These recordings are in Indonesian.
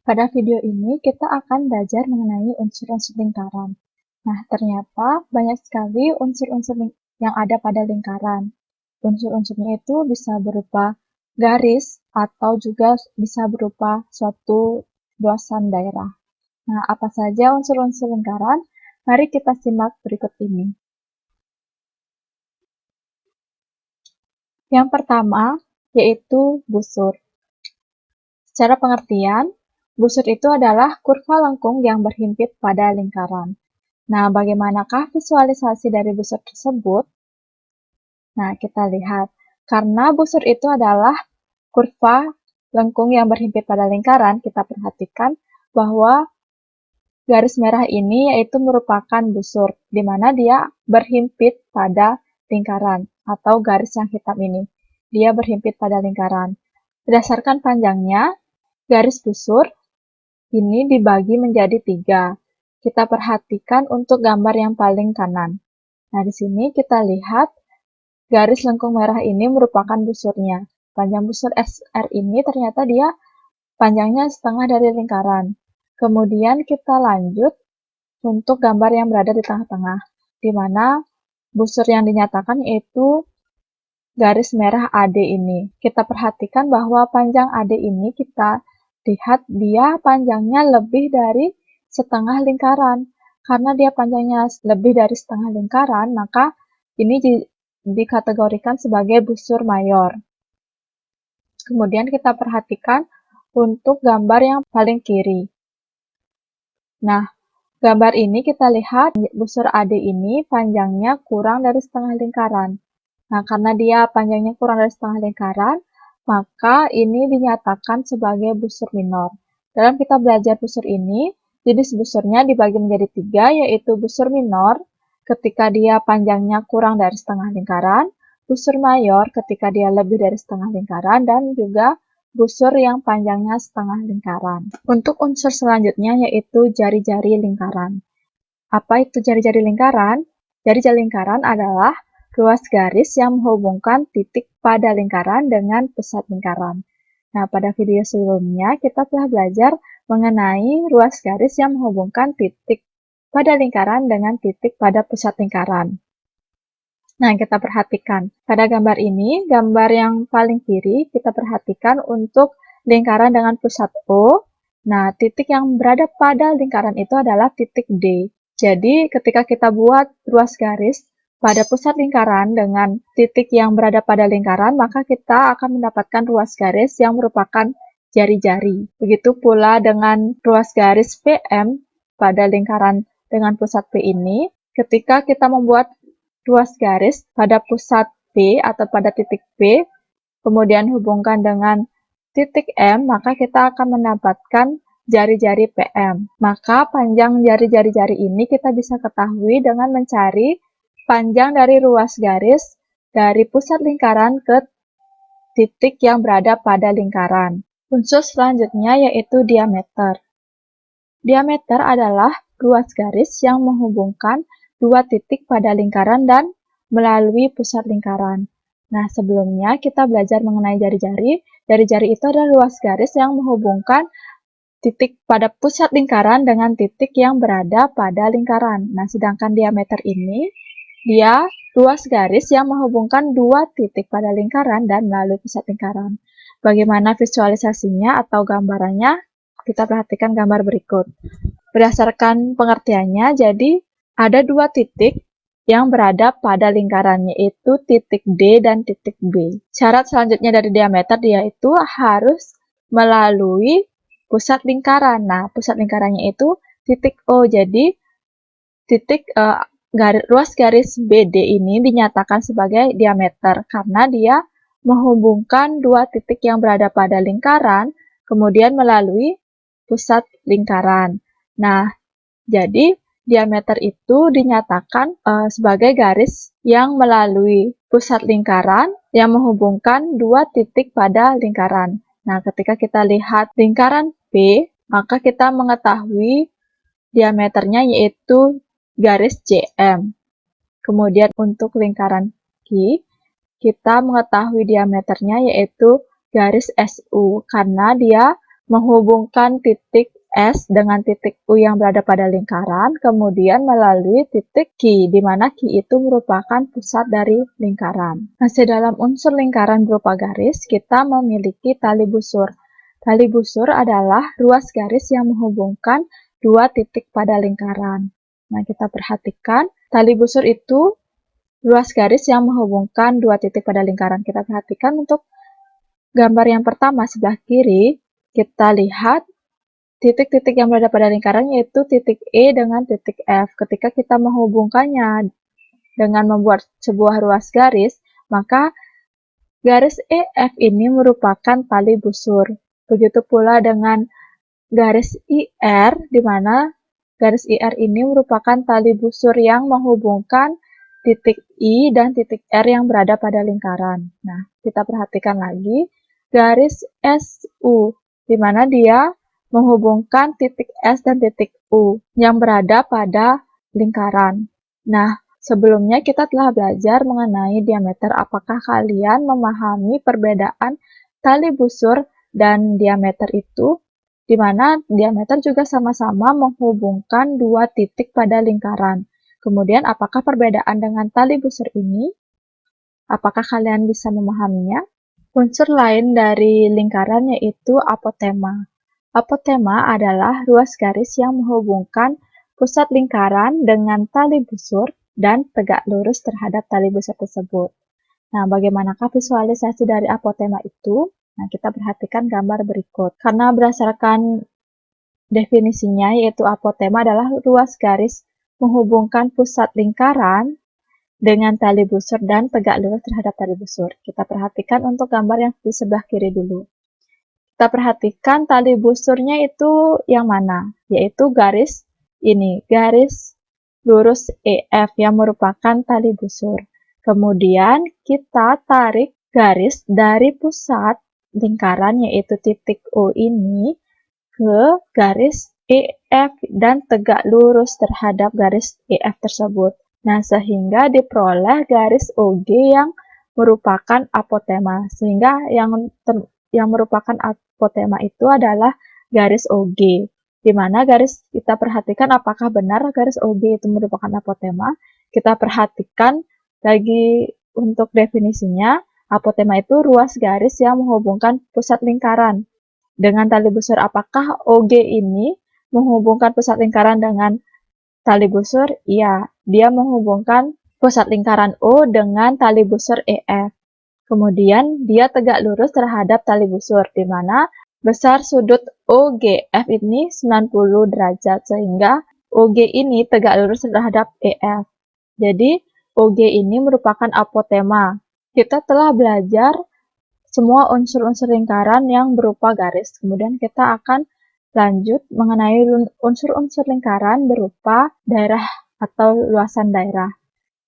Pada video ini kita akan belajar mengenai unsur-unsur lingkaran. Nah, ternyata banyak sekali unsur-unsur yang ada pada lingkaran. Unsur-unsurnya itu bisa berupa garis atau juga bisa berupa suatu luasan daerah. Nah, apa saja unsur-unsur lingkaran? Mari kita simak berikut ini. Yang pertama yaitu busur. Secara pengertian, busur itu adalah kurva lengkung yang berhimpit pada lingkaran. Nah, bagaimanakah visualisasi dari busur tersebut? Nah, kita lihat. Karena busur itu adalah kurva lengkung yang berhimpit pada lingkaran, kita perhatikan bahwa garis merah ini yaitu merupakan busur, di mana dia berhimpit pada lingkaran, atau garis yang hitam ini. Dia berhimpit pada lingkaran. Berdasarkan panjangnya, garis busur ini dibagi menjadi 3. Kita perhatikan untuk gambar yang paling kanan. Nah, di sini kita lihat garis lengkung merah ini merupakan busurnya. Panjang busur SR ini ternyata dia panjangnya setengah dari lingkaran. Kemudian kita lanjut untuk gambar yang berada di tengah-tengah, di mana busur yang dinyatakan yaitu garis merah AD ini. Kita perhatikan bahwa panjang AD ini kita lihat dia panjangnya lebih dari setengah lingkaran. Karena dia panjangnya lebih dari setengah lingkaran, maka ini dikategorikan sebagai busur mayor. Kemudian kita perhatikan untuk gambar yang paling kiri. Nah, gambar ini kita lihat busur AD ini panjangnya kurang dari setengah lingkaran. Nah, karena dia panjangnya kurang dari setengah lingkaran, maka ini dinyatakan sebagai busur minor. Dalam kita belajar busur ini, jenis busurnya dibagi menjadi 3, yaitu busur minor ketika dia panjangnya kurang dari setengah lingkaran, busur mayor ketika dia lebih dari setengah lingkaran, dan juga busur yang panjangnya setengah lingkaran. Untuk unsur selanjutnya yaitu jari-jari lingkaran. Apa itu jari-jari lingkaran? Jari-jari lingkaran adalah ruas garis yang menghubungkan titik pada lingkaran dengan pusat lingkaran. Nah, pada video sebelumnya kita telah belajar mengenai ruas garis yang menghubungkan titik pada lingkaran dengan titik pada pusat lingkaran. Nah, kita perhatikan. Pada gambar ini, gambar yang paling kiri, kita perhatikan untuk lingkaran dengan pusat O. Nah, titik yang berada pada lingkaran itu adalah titik D. Jadi, ketika kita buat ruas garis pada pusat lingkaran dengan titik yang berada pada lingkaran, maka kita akan mendapatkan ruas garis yang merupakan jari-jari. Begitu pula dengan ruas garis PM pada lingkaran dengan pusat P ini, ketika kita membuat ruas garis pada pusat P atau pada titik P, kemudian hubungkan dengan titik M, maka kita akan mendapatkan jari-jari PM. Maka panjang jari-jari ini kita bisa ketahui dengan mencari panjang dari ruas garis dari pusat lingkaran ke titik yang berada pada lingkaran. Unsur selanjutnya yaitu diameter. Diameter adalah ruas garis yang menghubungkan dua titik pada lingkaran dan melalui pusat lingkaran. Nah, sebelumnya kita belajar mengenai jari-jari. Jari-jari itu adalah ruas garis yang menghubungkan titik pada pusat lingkaran dengan titik yang berada pada lingkaran. Nah, sedangkan diameter ini, dia ruas garis yang menghubungkan dua titik pada lingkaran dan melalui pusat lingkaran. Bagaimana visualisasinya atau gambarannya? Kita perhatikan gambar berikut. Berdasarkan pengertiannya, jadi ada dua titik yang berada pada lingkaran, yaitu titik D dan titik B. Syarat selanjutnya dari diameter yaitu harus melalui pusat lingkaran. Nah, pusat lingkarannya itu titik O. Jadi, ruas garis BD ini dinyatakan sebagai diameter karena dia menghubungkan dua titik yang berada pada lingkaran, kemudian melalui pusat lingkaran. Nah, jadi diameter itu dinyatakan sebagai garis yang melalui pusat lingkaran yang menghubungkan dua titik pada lingkaran. Nah, ketika kita lihat lingkaran P, maka kita mengetahui diameternya yaitu garis JM. Kemudian untuk lingkaran Q, kita mengetahui diameternya yaitu garis SU karena dia menghubungkan titik S dengan titik U yang berada pada lingkaran, kemudian melalui titik Q, di mana Q itu merupakan pusat dari lingkaran. Masih dalam unsur lingkaran berupa garis, kita memiliki tali busur. Tali busur adalah ruas garis yang menghubungkan dua titik pada lingkaran. Nah, kita perhatikan, tali busur itu ruas garis yang menghubungkan dua titik pada lingkaran. Kita perhatikan untuk gambar yang pertama sebelah kiri, kita lihat titik-titik yang berada pada lingkaran yaitu titik E dengan titik F. Ketika kita menghubungkannya dengan membuat sebuah ruas garis, maka garis EF ini merupakan tali busur. Begitu pula dengan garis IR, di mana garis IR ini merupakan tali busur yang menghubungkan titik I dan titik R yang berada pada lingkaran. Nah, kita perhatikan lagi garis SU, di mana dia menghubungkan titik S dan titik U yang berada pada lingkaran. Nah, sebelumnya kita telah belajar mengenai diameter. Apakah kalian memahami perbedaan tali busur dan diameter itu? Di mana diameter juga sama-sama menghubungkan dua titik pada lingkaran. Kemudian, apakah perbedaan dengan tali busur ini? Apakah kalian bisa memahaminya? Unsur lain dari lingkaran yaitu apotema. Apotema adalah ruas garis yang menghubungkan pusat lingkaran dengan tali busur dan tegak lurus terhadap tali busur tersebut. Nah, bagaimanakah visualisasi dari apotema itu? Nah, kita perhatikan gambar berikut. Karena berdasarkan definisinya, yaitu apotema adalah ruas garis menghubungkan pusat lingkaran dengan tali busur dan tegak lurus terhadap tali busur. Kita perhatikan untuk gambar yang di sebelah kiri dulu. Kita perhatikan tali busurnya itu yang mana? Yaitu garis ini, garis lurus EF yang merupakan tali busur. Kemudian kita tarik garis dari pusat lingkaran yaitu titik O ini ke garis EF dan tegak lurus terhadap garis EF tersebut. Nah, sehingga diperoleh garis OG yang merupakan apotema. Sehingga yang merupakan apotema itu adalah garis OG. Di mana garis kita perhatikan apakah benar garis OG itu merupakan apotema. Kita perhatikan lagi untuk definisinya, apotema itu ruas garis yang menghubungkan pusat lingkaran dengan tali busur. Apakah OG ini menghubungkan pusat lingkaran dengan tali busur? Iya, dia menghubungkan pusat lingkaran O dengan tali busur EF. Kemudian dia tegak lurus terhadap tali busur, di mana besar sudut OGF ini 90 derajat, sehingga OG ini tegak lurus terhadap EF. Jadi, OG ini merupakan apotema. Kita telah belajar semua unsur-unsur lingkaran yang berupa garis. Kemudian kita akan lanjut mengenai unsur-unsur lingkaran berupa daerah atau luasan daerah.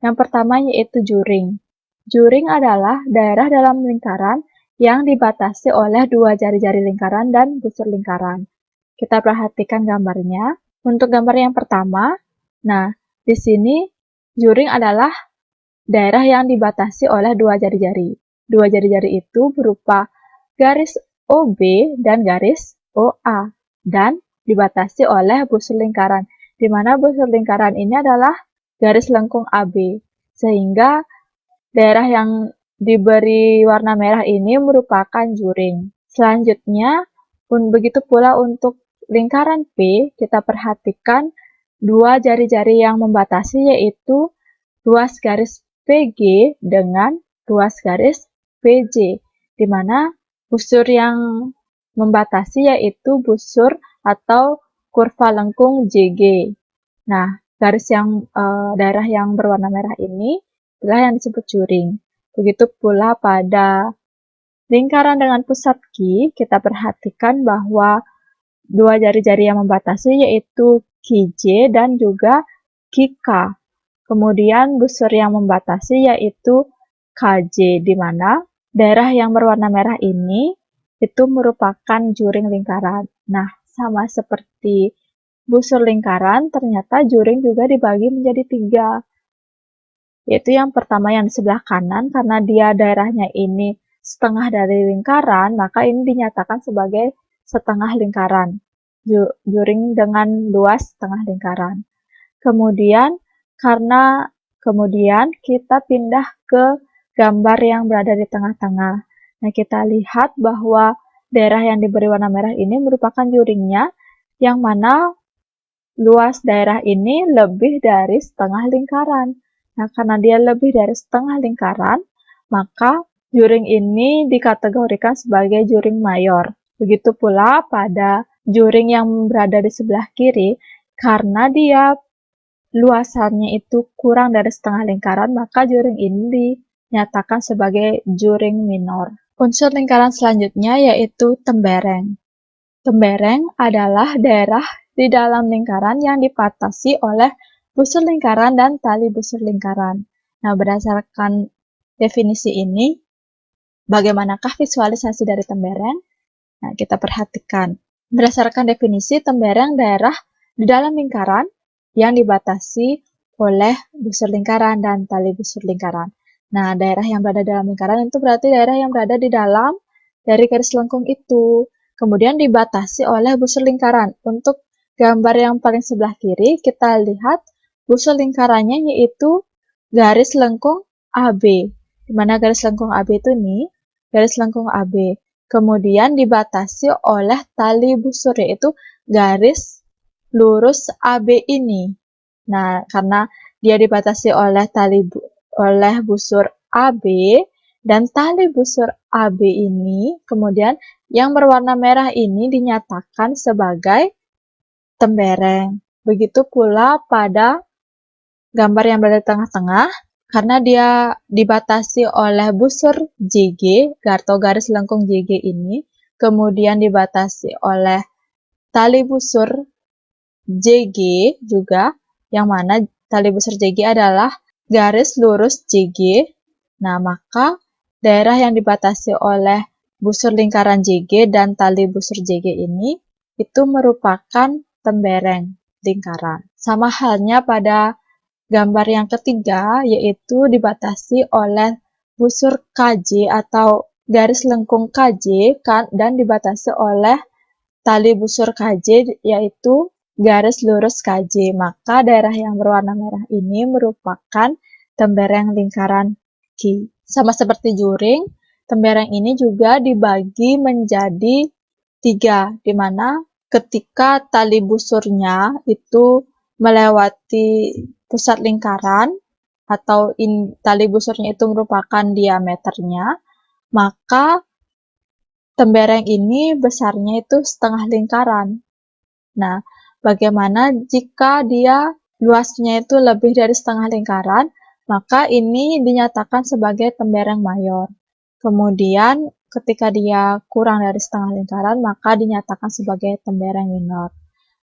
Yang pertama yaitu juring. Juring adalah daerah dalam lingkaran yang dibatasi oleh dua jari-jari lingkaran dan busur lingkaran. Kita perhatikan gambarnya. Untuk gambar yang pertama, nah, di sini juring adalah daerah yang dibatasi oleh dua jari-jari. Dua jari-jari itu berupa garis OB dan garis OA dan dibatasi oleh busur lingkaran, di mana busur lingkaran ini adalah garis lengkung AB, sehingga daerah yang diberi warna merah ini merupakan juring. Selanjutnya, begitu pula untuk lingkaran P, kita perhatikan dua jari-jari yang membatasi yaitu ruas garis PG dengan ruas garis PJ, di mana busur yang membatasi yaitu busur atau kurva lengkung JG. Nah, garis yang daerah yang berwarna merah ini adalah yang disebut juring. Begitu pula pada lingkaran dengan pusat Q, kita perhatikan bahwa dua jari-jari yang membatasi yaitu QJ dan juga QK. Kemudian busur yang membatasi yaitu KJ, di mana daerah yang berwarna merah ini itu merupakan juring lingkaran. Nah, sama seperti busur lingkaran, ternyata juring juga dibagi menjadi tiga. Yaitu yang pertama yang di sebelah kanan, karena dia daerahnya ini setengah dari lingkaran, maka ini dinyatakan sebagai setengah lingkaran. Juring dengan luas setengah lingkaran. Kemudian kita pindah ke gambar yang berada di tengah-tengah. Nah, kita lihat bahwa daerah yang diberi warna merah ini merupakan juringnya, yang mana luas daerah ini lebih dari setengah lingkaran. Nah, karena dia lebih dari setengah lingkaran, maka juring ini dikategorikan sebagai juring mayor. Begitu pula pada juring yang berada di sebelah kiri, karena dia luasannya itu kurang dari setengah lingkaran, maka juring ini dinyatakan sebagai juring minor. Unsur lingkaran selanjutnya yaitu tembereng. Tembereng adalah daerah di dalam lingkaran yang dibatasi oleh busur lingkaran dan tali busur lingkaran. Nah, berdasarkan definisi ini, bagaimanakah visualisasi dari tembereng? Nah, kita perhatikan. Berdasarkan definisi, tembereng daerah di dalam lingkaran yang dibatasi oleh busur lingkaran dan tali busur lingkaran. Nah, daerah yang berada dalam lingkaran itu berarti daerah yang berada di dalam dari garis lengkung itu. Kemudian dibatasi oleh busur lingkaran. Untuk gambar yang paling sebelah kiri, kita lihat busur lingkarannya yaitu garis lengkung AB. Di mana garis lengkung AB itu nih, garis lengkung AB. Kemudian dibatasi oleh tali busur, yaitu garis lurus AB ini. Nah, karena dia dibatasi oleh busur AB dan tali busur AB ini, kemudian yang berwarna merah ini dinyatakan sebagai tembereng. Begitu pula pada gambar yang berada di tengah-tengah, karena dia dibatasi oleh busur JG atau garis lengkung JG ini, kemudian dibatasi oleh tali busur JG juga, yang mana tali busur JG adalah garis lurus JG. Nah, maka daerah yang dibatasi oleh busur lingkaran JG dan tali busur JG ini itu merupakan tembereng lingkaran. Sama halnya pada gambar yang ketiga, yaitu dibatasi oleh busur KJ atau garis lengkung KJ dan dibatasi oleh tali busur KJ, yaitu garis lurus KJ. Maka daerah yang berwarna merah ini merupakan tembereng lingkaran Q. Sama seperti juring, tembereng ini juga dibagi menjadi 3, di mana ketika tali busurnya itu melewati pusat lingkaran atau tali busurnya itu merupakan diameternya, maka tembereng ini besarnya itu setengah lingkaran. Nah, bagaimana jika dia luasnya itu lebih dari setengah lingkaran, maka ini dinyatakan sebagai tembereng mayor. Kemudian ketika dia kurang dari setengah lingkaran, maka dinyatakan sebagai tembereng minor.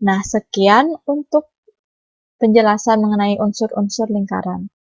Nah, sekian untuk penjelasan mengenai unsur-unsur lingkaran.